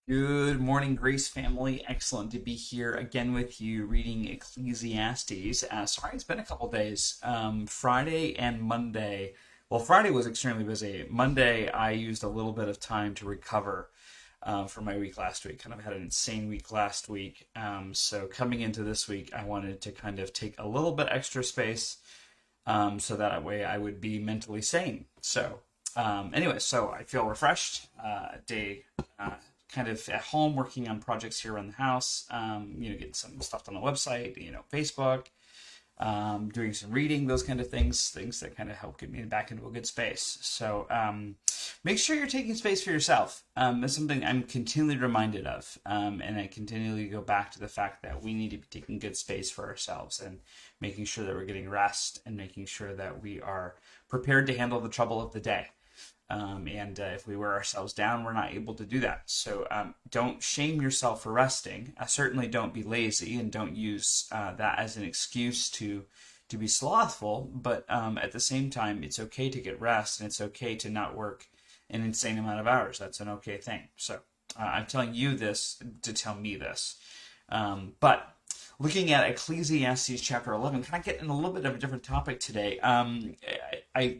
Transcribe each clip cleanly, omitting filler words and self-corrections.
Good morning, Grace family. Excellent to be here again with you reading Ecclesiastes. Sorry, it's been a couple days. Friday and Monday. Well, Friday was extremely busy. Monday, I used a little bit of time to recover from my week last week. Kind of had an insane week last week. So coming into this week, I wanted to kind of take a little bit extra space so that way I would be mentally sane. Anyway, so I feel refreshed. Day kind of at home working on projects here around the house, getting some stuff on the website, Facebook, doing some reading, those kind of things that kind of help get me back into a good space. So make sure you're taking space for yourself. That's something I'm continually reminded of. And I continually go back to the fact that we need to be taking good space for ourselves and making sure that we're getting rest and making sure that we are prepared to handle the trouble of the day. If we wear ourselves down, we're not able to do that. So don't shame yourself for resting. Certainly don't be lazy and don't use that as an excuse to be slothful. But at the same time, it's okay to get rest and it's okay to not work an insane amount of hours. That's an okay thing. So I'm telling you this to tell me this. But looking at Ecclesiastes chapter 11, kind of getting a little bit of a different topic today.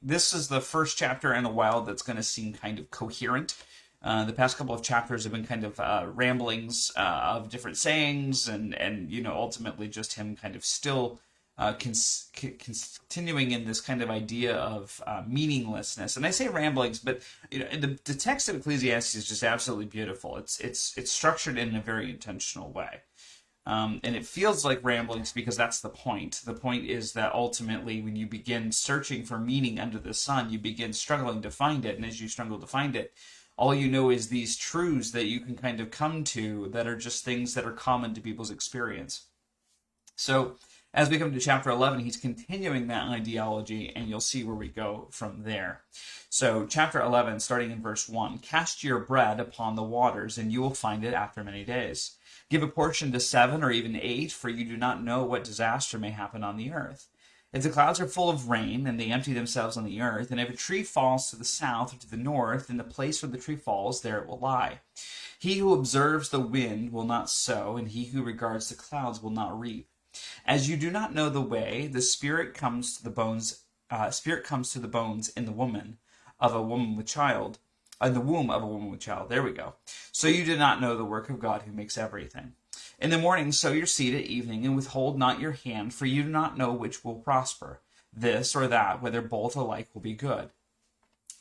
This is the first chapter in a while that's going to seem kind of coherent. The past couple of chapters have been kind of ramblings of different sayings and ultimately just him kind of still continuing in this kind of idea of meaninglessness. And I say ramblings, but the text of Ecclesiastes is just absolutely beautiful. It's structured in a very intentional way. And it feels like ramblings because that's the point. The point is that ultimately when you begin searching for meaning under the sun, you begin struggling to find it. And as you struggle to find it, all you know is these truths that you can kind of come to that are just things that are common to people's experience. So as we come to chapter 11, he's continuing that ideology, and you'll see where we go from there. So chapter 11, starting in verse 1, cast your bread upon the waters, and you will find it after many days. Give a portion to 7 or even 8, for you do not know what disaster may happen on the earth. If the clouds are full of rain, and they empty themselves on the earth, and if a tree falls to the south or to the north, in the place where the tree falls, there it will lie. He who observes the wind will not sow, and he who regards the clouds will not reap. As you do not know the way, the spirit comes to the bones. Spirit comes to the bones in the woman of a woman with child. In the womb of a woman with child. There we go. So you do not know the work of God who makes everything. In the morning sow your seed at evening, and withhold not your hand, for you do not know which will prosper, this or that, whether both alike will be good.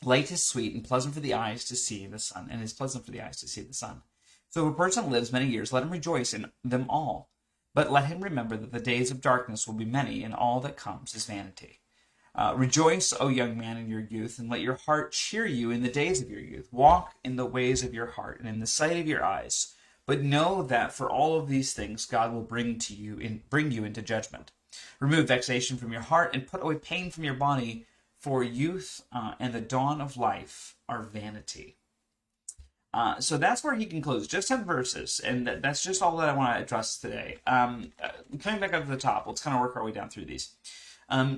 Light is sweet and pleasant for the eyes to see the sun, and it is pleasant for the eyes to see the sun. So if a person lives many years, let him rejoice in them all. But let him remember that the days of darkness will be many, and all that comes is vanity. Rejoice, O young man, in your youth, and let your heart cheer you in the days of your youth. Walk in the ways of your heart and in the sight of your eyes. But know that for all of these things God will bring you into judgment. Remove vexation from your heart and put away pain from your body, for youth and the dawn of life are vanity. So that's where he concludes, just 10 verses, and that's just all that I want to address today. Coming back up to the top, let's kind of work our way down through these.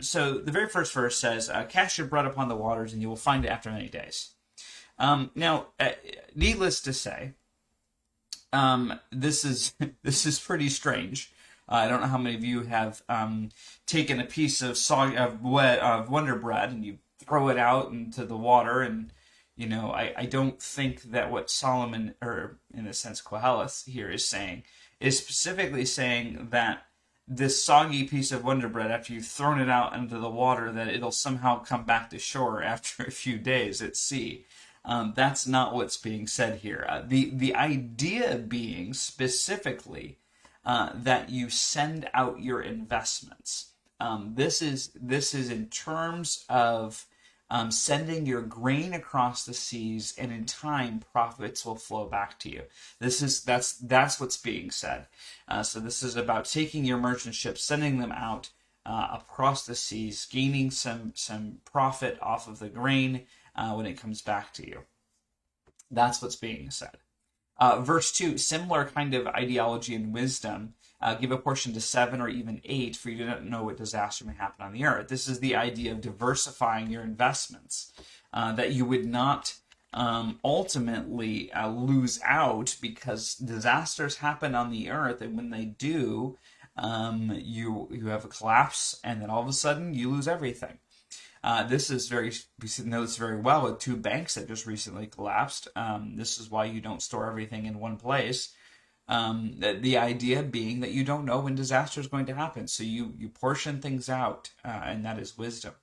So the very first verse says, cast your bread upon the waters, and you will find it after many days. Now, needless to say, this is pretty strange. I don't know how many of you have taken a piece of Wonder Bread and you throw it out into the water, and I don't think that what Solomon, or in a sense Koheles here, is saying is specifically saying that this soggy piece of Wonder Bread, after you've thrown it out into the water, that it'll somehow come back to shore after a few days at sea. That's not what's being said here. The idea being specifically that you send out your investments. This is in terms of sending your grain across the seas, and in time profits will flow back to you. That's what's being said. So this is about taking your merchant ships, sending them out across the seas, gaining some profit off of the grain when it comes back to you. That's what's being said. Verse 2, similar kind of ideology and wisdom. Give a portion to 7 or even 8, for you do not know what disaster may happen on the earth. This is the idea of diversifying your investments, that you would not ultimately lose out because disasters happen on the earth, and when they do, you have a collapse, and then all of a sudden you lose everything. This is we know this very well with two banks that just recently collapsed. This is why you don't store everything in one place. The idea being that you don't know when disaster is going to happen, so you portion things out, and that is wisdom.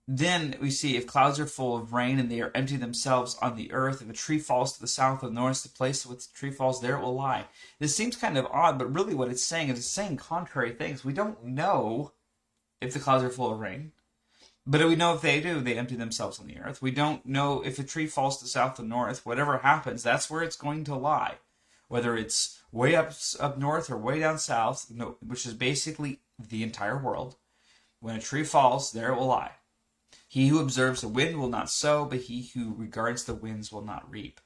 Then we see if clouds are full of rain and they are empty themselves on the earth, if a tree falls to the south or the north, the place where the tree falls, there it will lie. This seems kind of odd, but really what it's saying is it's saying contrary things. We don't know if the clouds are full of rain, but we know if they do, they empty themselves on the earth. We don't know if a tree falls to the south or north. Whatever happens, that's where it's going to lie. Whether it's way up north or way down south, which is basically the entire world. When a tree falls, there it will lie. He who observes the wind will not sow, but he who regards the winds will not reap.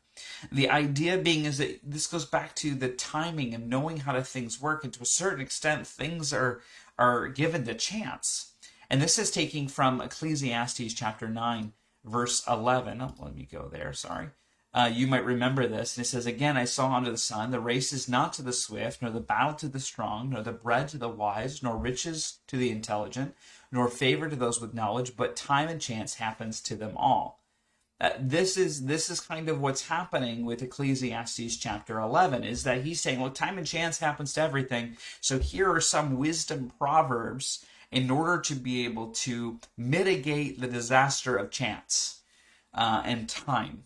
The idea being is that this goes back to the timing and knowing how things work, and to a certain extent, things are given to chance. And this is taking from Ecclesiastes chapter 9, verse 11. Oh, let me go there, sorry. You might remember this. And it says, "Again I saw under the sun, the race is not to the swift, nor the battle to the strong, nor the bread to the wise, nor riches to the intelligent, nor favor to those with knowledge, but time and chance happens to them all." This is kind of what's happening with Ecclesiastes chapter 11, is that he's saying, well, time and chance happens to everything. So here are some wisdom proverbs in order to be able to mitigate the disaster of chance and time.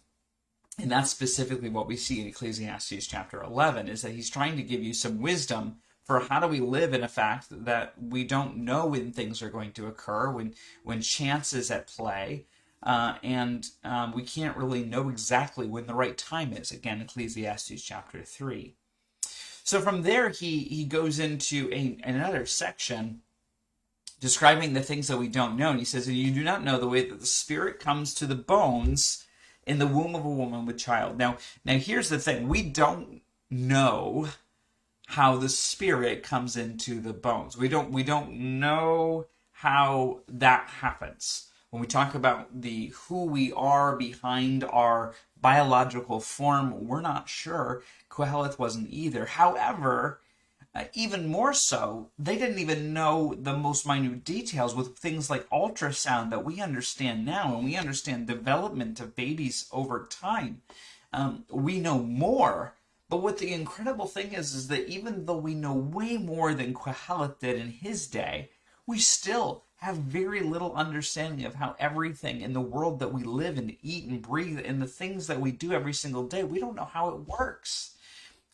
And that's specifically what we see in Ecclesiastes chapter 11, is that he's trying to give you some wisdom for how do we live in a fact that we don't know when things are going to occur, when chance is at play, and we can't really know exactly when the right time is. Again, Ecclesiastes chapter 3. So from there, he goes into another section describing the things that we don't know. And he says, "And you do not know the way that the spirit comes to the bones in the womb of a woman with child." Now here's the thing. We don't know how the spirit comes into the bones. We don't know how that happens. When we talk about who we are behind our biological form, we're not sure. Koheleth wasn't either. However, even more so, they didn't even know the most minute details with things like ultrasound that we understand now, and we understand development of babies over time. We know more, but what the incredible thing is that even though we know way more than Koheleth did in his day, we still have very little understanding of how everything in the world that we live and eat and breathe and the things that we do every single day, we don't know how it works.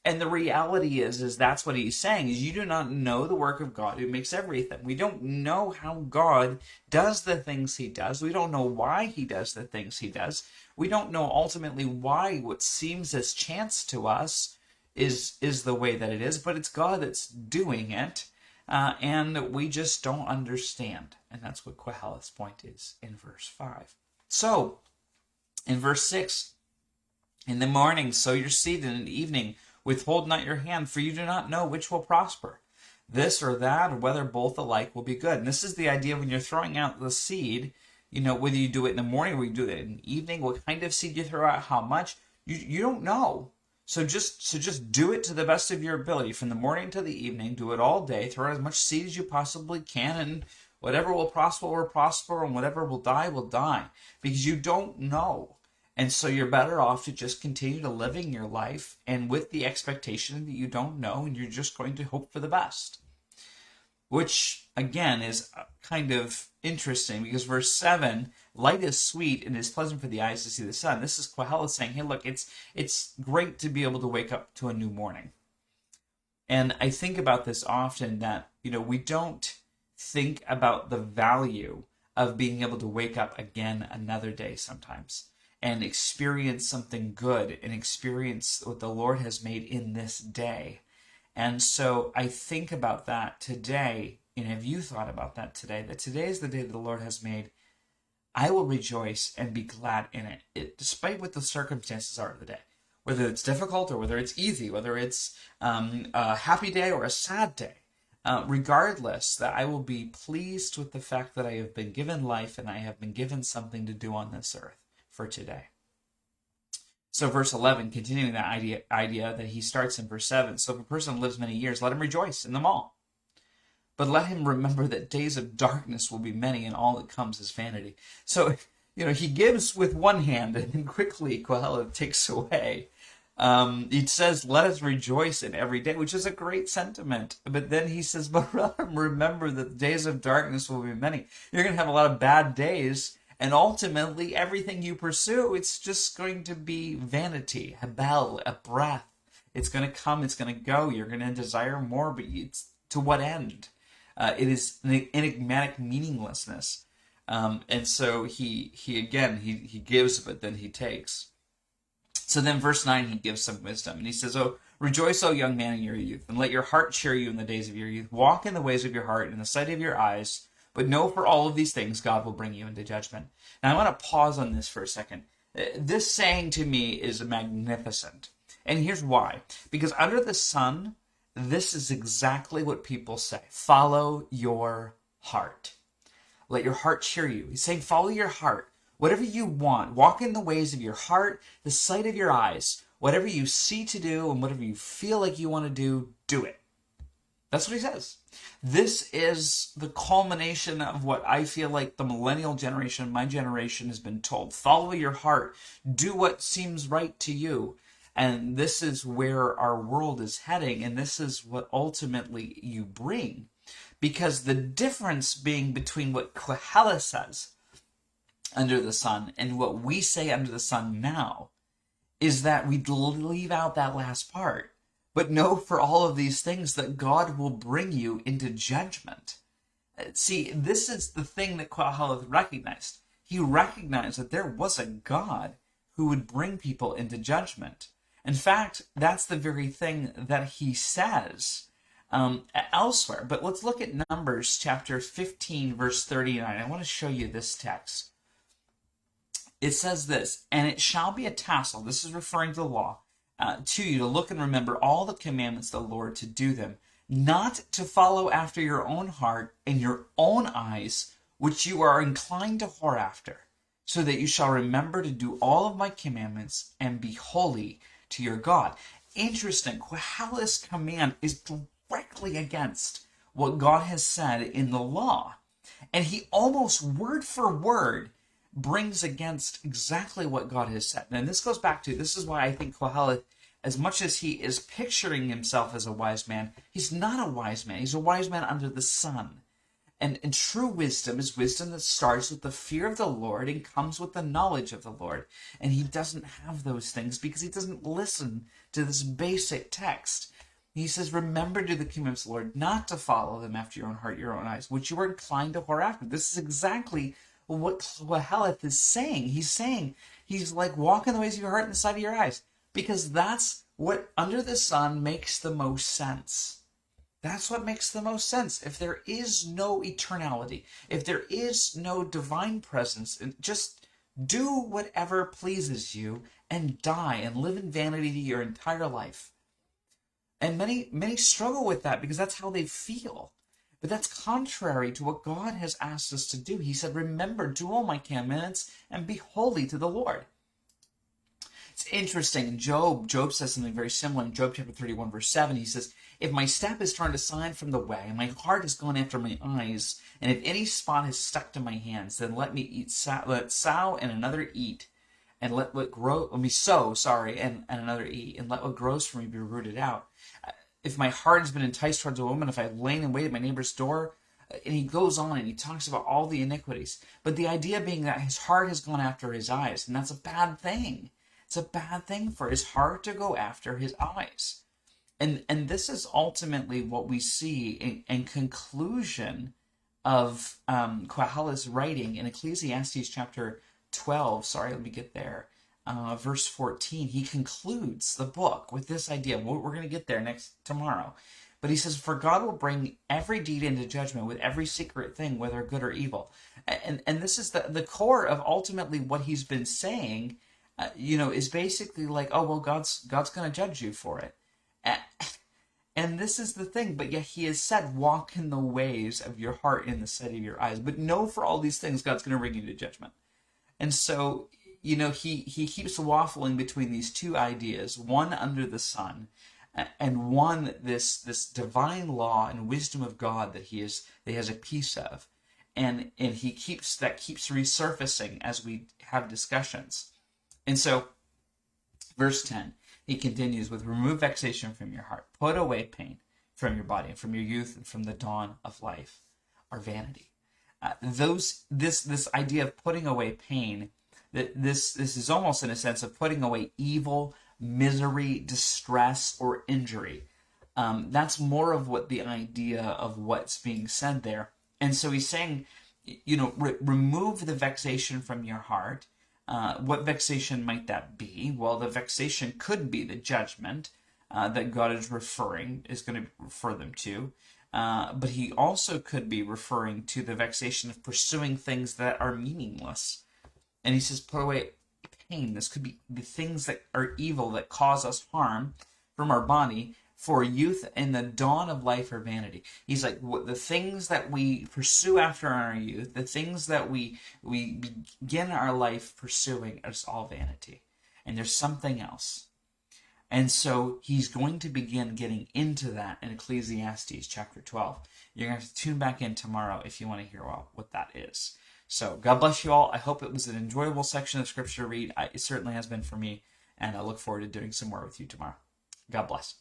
And the reality is that's what he's saying, is you do not know the work of God who makes everything. We don't know how God does the things he does. We don't know why he does the things he does. We don't know ultimately why what seems as chance to us is the way that it is, but it's God that's doing it, and we just don't understand. And that's what Koheleth's point is in verse 5. So, in verse 6, "In the morning sow your seed, and in the evening withhold not your hand, for you do not know which will prosper, this or that, or whether both alike will be good." And this is the idea when you're throwing out the seed, whether you do it in the morning or you do it in the evening, what kind of seed you throw out, how much, you don't know. So just do it to the best of your ability. From the morning to the evening, do it all day, throw out as much seed as you possibly can, and whatever will prosper, and whatever will die, because you don't know. And so you're better off to just continue to living your life and with the expectation that you don't know, and you're just going to hope for the best. Which, again, is kind of interesting, because verse 7, "Light is sweet and it is pleasant for the eyes to see the sun." This is Koheleth saying, hey, look, it's great to be able to wake up to a new morning. And I think about this often, that, we don't think about the value of being able to wake up again another day sometimes, and experience something good, and experience what the Lord has made in this day. And so I think about that today, and have you thought about that today? That today is the day that the Lord has made. I will rejoice and be glad in it, despite what the circumstances are of the day. Whether it's difficult or whether it's easy, whether it's a happy day or a sad day. regardless, that I will be pleased with the fact that I have been given life and I have been given something to do on this earth for today. So verse 11, continuing that idea that he starts in verse 7. So if a person lives many years, let him rejoice in them all. But let him remember that days of darkness will be many, and all that comes is vanity. So, he gives with one hand, and then quickly Kohelet takes away. It says, let us rejoice in every day, which is a great sentiment. But then he says, but let him remember that the days of darkness will be many. You're going to have a lot of bad days, and ultimately everything you pursue, it's just going to be vanity, a bell, a breath. It's going to come, it's going to go. You're going to desire more, but it's to what end? It is an enigmatic meaninglessness. And so he gives, but then he takes. So then verse 9, he gives some wisdom. And he says, oh, rejoice, O young man, in your youth, and let your heart cheer you in the days of your youth. Walk in the ways of your heart, in the sight of your eyes. But know for all of these things, God will bring you into judgment. Now I want to pause on this for a second. This saying to me is magnificent. And here's why. Because under the sun, this is exactly what people say. Follow your heart. Let your heart cheer you. He's saying follow your heart. Whatever you want. Walk in the ways of your heart, the sight of your eyes. Whatever you see to do and whatever you feel like you want to do, do it. That's what he says. This is the culmination of what I feel like the millennial generation, my generation, has been told. Follow your heart. Do what seems right to you. And this is where our world is heading, and this is what ultimately you bring. Because the difference being between what Kohelet says under the sun and what we say under the sun now is that we leave out that last part. But know for all of these things that God will bring you into judgment. See, this is the thing that Kohelet recognized. He recognized that there was a God who would bring people into judgment. In fact, that's the very thing that he says elsewhere. But let's look at Numbers chapter 15, verse 39. I want to show you this text. It says this, and it shall be a tassel, this is referring to the law, to you to look and remember all the commandments of the Lord, to do them, not to follow after your own heart and your own eyes, which you are inclined to whore after, so that you shall remember to do all of my commandments and be holy to your God. Interesting. Kohelet's command is directly against what God has said in the law. And he almost word for word brings against exactly what God has said. And this goes back to, this is why I think Kohelet, as much as he is picturing himself as a wise man, he's not a wise man. He's a wise man under the sun. And true wisdom is wisdom that starts with the fear of the Lord and comes with the knowledge of the Lord. And he doesn't have those things because he doesn't listen to this basic text. He says, remember to the commandments of the Lord, not to follow them after your own heart, your own eyes, which you are inclined to whore after. This is exactly what Kohelet is saying. He's like, walk in the ways of your heart and the sight of your eyes. Because that's what under the sun makes the most sense. That's what makes the most sense. If there is no eternality, if there is no divine presence, just do whatever pleases you and die and live in vanity your entire life. And many struggle with that because that's how they feel. But that's contrary to what God has asked us to do. He said, remember, do all my commandments and be holy to the Lord. It's interesting. In Job says something very similar. In Job chapter 31, verse 7, he says, if my step is turned aside from the way, and my heart has gone after my eyes, and if any spot has stuck to my hands, then let me eat let sow and another eat, and let me sow, and another eat, and let what grows from me be rooted out. If my heart has been enticed towards a woman, if I've lain in wait at my neighbor's door, and he goes on and he talks about all the iniquities. But the idea being that his heart has gone after his eyes, and that's a bad thing. It's a bad thing for his heart to go after his eyes. And this is ultimately what we see in conclusion of Kohelet's writing in Ecclesiastes chapter 12. Sorry, let me get there. Verse 14. He concludes the book with this idea. We're going to get there tomorrow. But he says, for God will bring every deed into judgment with every secret thing, whether good or evil. And this is the core of ultimately what he's been saying, is basically like, oh, well, God's going to judge you for it. And this is the thing, but yet he has said, walk in the ways of your heart in the sight of your eyes. But know for all these things, God's going to bring you to judgment. And so, he keeps waffling between these two ideas, one under the sun, and one this divine law and wisdom of God that he has a piece of. And he keeps resurfacing as we have discussions. And so, verse 10, he continues with, remove vexation from your heart, put away pain from your body, and from your youth and from the dawn of life are vanity. This idea of putting away pain, that this is almost in a sense of putting away evil, misery, distress, or injury. That's more of what the idea of what's being said there. And so he's saying, remove the vexation from your heart. What vexation might that be? Well, the vexation could be the judgment that God is going to refer them to. But he also could be referring to the vexation of pursuing things that are meaningless. And he says, put away pain. This could be the things that are evil that cause us harm from our body. For youth and the dawn of life are vanity. He's like, the things that we pursue after our youth, the things that we begin our life pursuing, is all vanity. And there's something else. And so he's going to begin getting into that in Ecclesiastes chapter 12. You're going to have to tune back in tomorrow if you want to hear what that is. So God bless you all. I hope it was an enjoyable section of Scripture to read. It certainly has been for me. And I look forward to doing some more with you tomorrow. God bless.